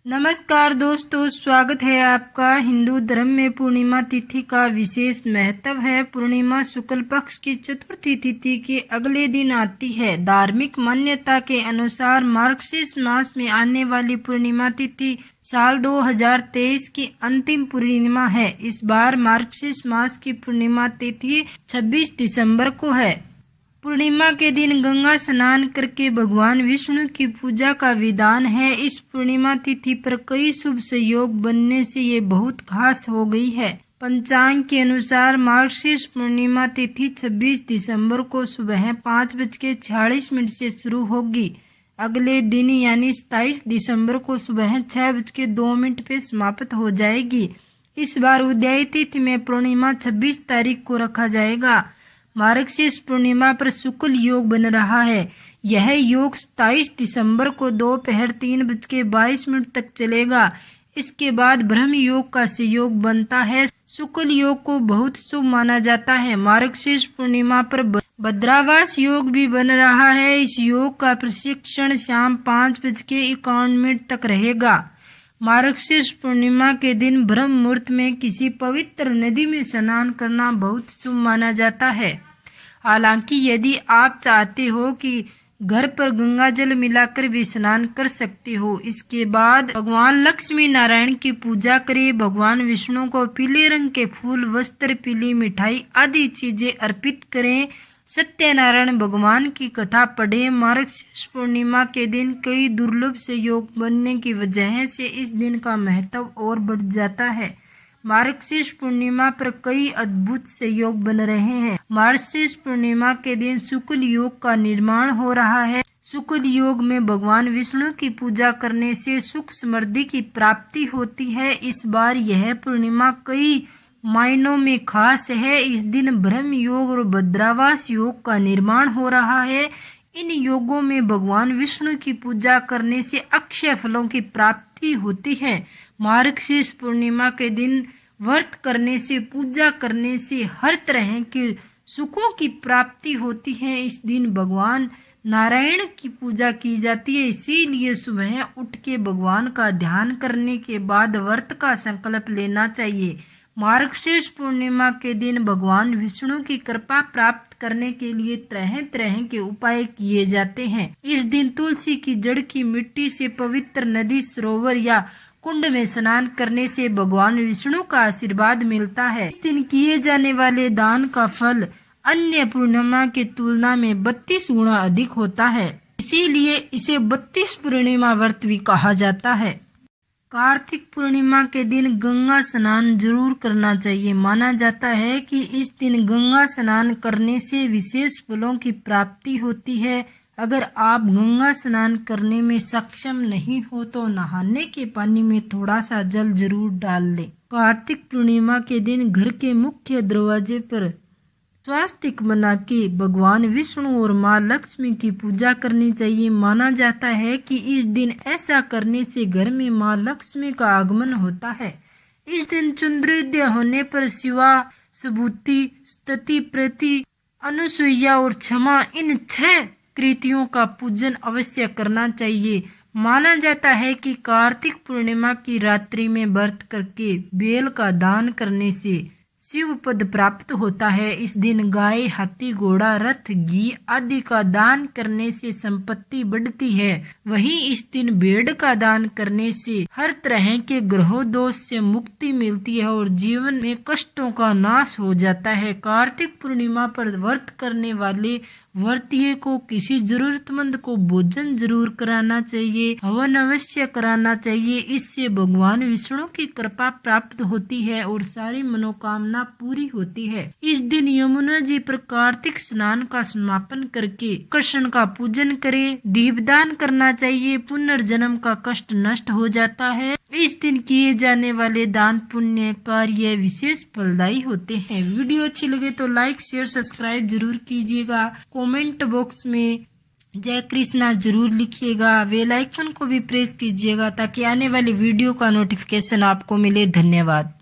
नमस्कार दोस्तों, स्वागत है आपका। हिंदू धर्म में पूर्णिमा तिथि का विशेष महत्व है। पूर्णिमा शुक्ल पक्ष की चतुर्थी तिथि के अगले दिन आती है। धार्मिक मान्यता के अनुसार मार्गशीर्ष मास में आने वाली पूर्णिमा तिथि साल 2023 की अंतिम पूर्णिमा है। इस बार मार्गशीर्ष मास की पूर्णिमा तिथि 26 दिसंबर को है। पूर्णिमा के दिन गंगा स्नान करके भगवान विष्णु की पूजा का विधान है। इस पूर्णिमा तिथि पर कई शुभ संयोग बनने से ये बहुत खास हो गई है। पंचांग के अनुसार मार्गशीर्ष पूर्णिमा तिथि 26 दिसंबर को सुबह 5:46 से शुरू होगी। अगले दिन यानी 27 दिसंबर को सुबह 6:02 पे समाप्त हो जाएगी। इस बार उदय तिथि में पूर्णिमा 26 तारीख को रखा जाएगा। मार्गशीर्ष पूर्णिमा पर शुक्ल योग बन रहा है। यह योग 27 दिसंबर को दोपहर 3:22 तक चलेगा। इसके बाद ब्रह्म योग का संयोग बनता है। शुक्ल योग को बहुत शुभ माना जाता है। मार्गशीर्ष पूर्णिमा पर भद्रावास योग भी बन रहा है। इस योग का प्रशिक्षण शाम 5:51 तक रहेगा। मार्गशीर्ष पूर्णिमा के दिन ब्रह्म मुहूर्त में किसी पवित्र नदी में स्नान करना बहुत शुभ माना जाता है। हालांकि यदि आप चाहते हो कि घर पर गंगा जल मिलाकर भी स्नान कर सकते हो। इसके बाद भगवान लक्ष्मी नारायण की पूजा करें। भगवान विष्णु को पीले रंग के फूल, वस्त्र, पीली मिठाई आदि चीजें अर्पित करें। सत्यनारायण भगवान की कथा पढ़ें। मार्गशीर्ष पूर्णिमा के दिन कई दुर्लभ संयोग बनने की वजह से इस दिन का महत्व और बढ़ जाता है। मार्गशीर्ष पूर्णिमा पर कई अद्भुत संयोग बन रहे हैं। मार्गशीर्ष पूर्णिमा के दिन शुक्ल योग का निर्माण हो रहा है। शुक्ल योग में भगवान विष्णु की पूजा करने से सुख समृद्धि की प्राप्ति होती है। इस बार यह पूर्णिमा कई मायनों में खास है। इस दिन ब्रह्म योग और भद्रावास योग का निर्माण हो रहा है। इन योगों में भगवान विष्णु की पूजा करने से अक्षय फलों की प्राप्ति होती है। मार्गशीर्ष पूर्णिमा के दिन व्रत करने से, पूजा करने से हर तरह के सुखों की प्राप्ति होती है। इस दिन भगवान नारायण की पूजा की जाती है। इसीलिए सुबह उठ के भगवान का ध्यान करने के बाद व्रत का संकल्प लेना चाहिए। मार्गशीर्ष पूर्णिमा के दिन भगवान विष्णु की कृपा प्राप्त करने के लिए तरह तरह के उपाय किए जाते हैं। इस दिन तुलसी की जड़ की मिट्टी से पवित्र नदी, सरोवर या कुंड में स्नान करने से भगवान विष्णु का आशीर्वाद मिलता है। इस दिन किए जाने वाले दान का फल अन्य पूर्णिमा की तुलना में 32 गुना अधिक होता है। इसीलिए इसे 32 पूर्णिमा व्रत भी कहा जाता है। कार्तिक पूर्णिमा के दिन गंगा स्नान जरूर करना चाहिए। माना जाता है कि इस दिन गंगा स्नान करने से विशेष फलों की प्राप्ति होती है। अगर आप गंगा स्नान करने में सक्षम नहीं हो तो नहाने के पानी में थोड़ा सा जल जरूर डाल लें। कार्तिक पूर्णिमा के दिन घर के मुख्य दरवाजे पर स्वास्तिक बना के भगवान विष्णु और माँ लक्ष्मी की पूजा करनी चाहिए। माना जाता है कि इस दिन ऐसा करने से घर में माँ लक्ष्मी का आगमन होता है। इस दिन चंद्रोदय होने पर शिवा, सुबूति, स्तुति, प्रति, अनुसुईया और क्षमा इन 6 कृतियों का पूजन अवश्य करना चाहिए। माना जाता है कि कार्तिक पूर्णिमा की रात्रि में व्रत करके बेल का दान करने से शिव पद प्राप्त होता है। इस दिन गाय, हाथी, घोड़ा, रथ, घी आदि का दान करने से संपत्ति बढ़ती है। वहीं इस दिन भेड़ का दान करने से हर तरह के ग्रह दोष से मुक्ति मिलती है और जीवन में कष्टों का नाश हो जाता है। कार्तिक पूर्णिमा पर व्रत करने वाले व्रतिये को किसी जरूरतमंद को भोजन जरूर कराना चाहिए, हवन अवश्य कराना चाहिए। इससे भगवान विष्णु की कृपा प्राप्त होती है और सारी मनोकामना पूरी होती है। इस दिन यमुना जी पर कार्तिक स्नान का समापन करके कृष्ण का पूजन करें। दीपदान करना चाहिए। पुनर्जन्म का कष्ट नष्ट हो जाता है। इस दिन किए जाने वाले दान पुण्य कार्य विशेष फलदायी होते हैं। वीडियो अच्छी लगे तो लाइक, शेयर, सब्सक्राइब जरूर कीजिएगा। कमेंट बॉक्स में जय कृष्णा जरूर लिखिएगा। बेल आइकन को भी प्रेस कीजिएगा ताकि आने वाली वीडियो का नोटिफिकेशन आपको मिले। धन्यवाद।